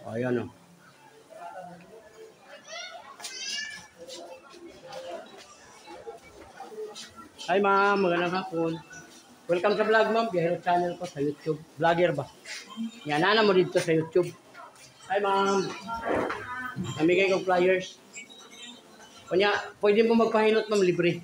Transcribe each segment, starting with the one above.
O, ayan o. Hi ma'am, magandang hapon. Welcome sa vlog ma'am, Biyahero channel ko sa YouTube. Vlogger ba? Yan, nana mo dito sa YouTube. Hi ma'am. Namigay kong flyers. Kunya, pwede mo magpahinot ma'am, libre.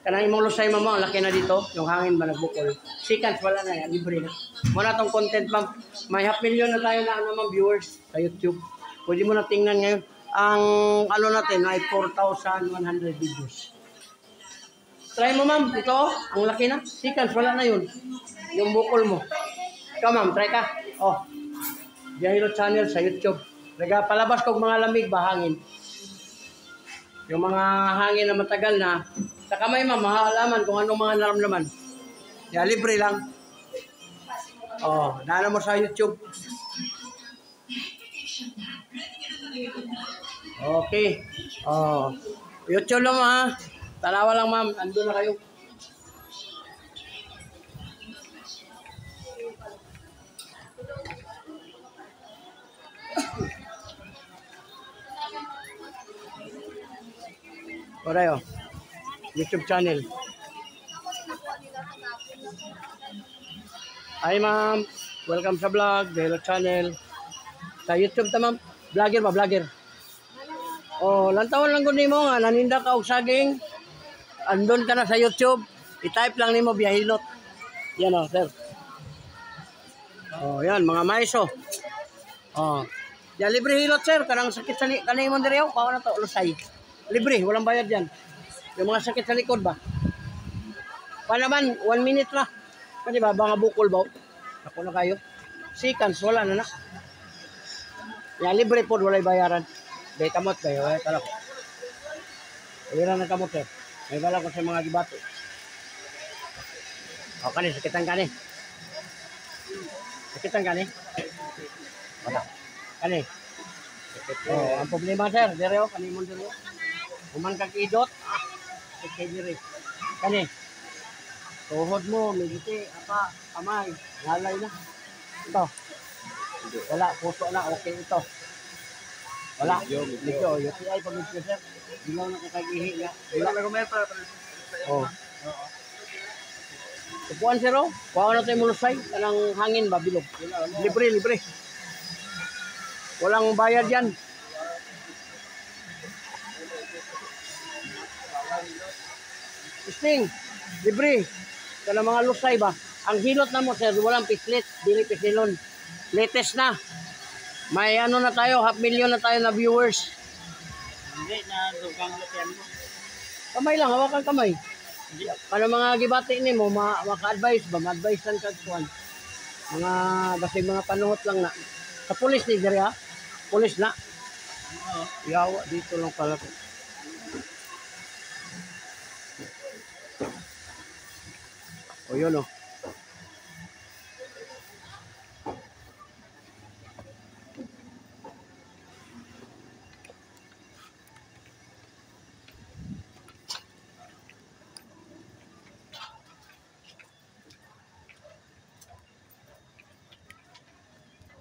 Kanang imong lusay ma'am, ang laki na dito. Yung hangin ba nagbukol. Seconds, wala na yan, libre na. Muna tong content ma'am. May 500,000 na tayo na ma'am, viewers sa YouTube. Pwede mo na tingnan ngayon. Ang ano natin ay 4,100 videos. Try mo ma'am, ito, ang laki na. Seconds, wala na yun. Yung bukol mo. Ikaw ma'am, try ka. Oh, Biyahero channel sa YouTube. Palabas kong mga lamig ba, hangin. Yung mga hangin na matagal na, sa kamay ma'am, mahalaman kung anong mga naramdaman. Yeah, libre lang. Oh, nana mo sa YouTube. Okay. Oh, YouTube lang ha. Tanawa lang ma'am, andun na kayo. Orayo, YouTube channel. Hi ma'am, welcome sa vlog, Biyahero channel. Sa YouTube ta ma'am, vlogger ba, vlogger? Oh, lantawan lang gud nimo nga naninda ka og saging. Andun ka na sa YouTube, i-type lang nimo Biyahilot. Yan o, sir. Oh, yan, mga maiso. Oh. Yan, libre hilot, sir. Kanang sakit sa kanang imong diri, paano na to, lusay. Libre, walang bayad yan. Yung mga sakit sa likod ba? Pa naman, 1 minute na. Kasi ba, mga bukol ba? Ako na kayo. Seconds, wala na na. Yan, libre po, walay bayaran. Bay kamot kayo, tala ko. Ilan ng kamot, sir. May bala ko sa mga gibato. O, kani, sakitan kani. Sakitan kani. Wala. Kani. Oh, ang problema, sir. Dire o, kani mo dire. Kuman kag idot. Sakit dire. Kani. Tuhod mo, migiti, apa, kamay. Nalay na. Ito. Wala, puso na. Okay ito. Wala. Medyo. UTI pag medyo, sir. Ilaw na kakagihi nga. Wala na kumeta. Oh. Tupuan sir oh. Kuha na tayo mulusay. Anong hangin ba? Bilog. Libre, libre. Walang bayad yan. Sting. Libre. Kaya mga lusay ba? Ang hilot na mo sir, walang pislit. Dili pisilon. Latest na. May ano na tayo, 500,000 na tayo na viewers. Hindi na dugang latian mo. Kamay lang, hawakan kamay. Para mga gibati ni mo, maka-advise ba? Ma-advise lang kagsuan. Mga, basta mga panuhot lang na. Sa pulis ni Dere ha? Pulis na. Yawa, dito lang pala ko. O yun o.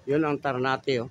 Yun ang Ternate oh.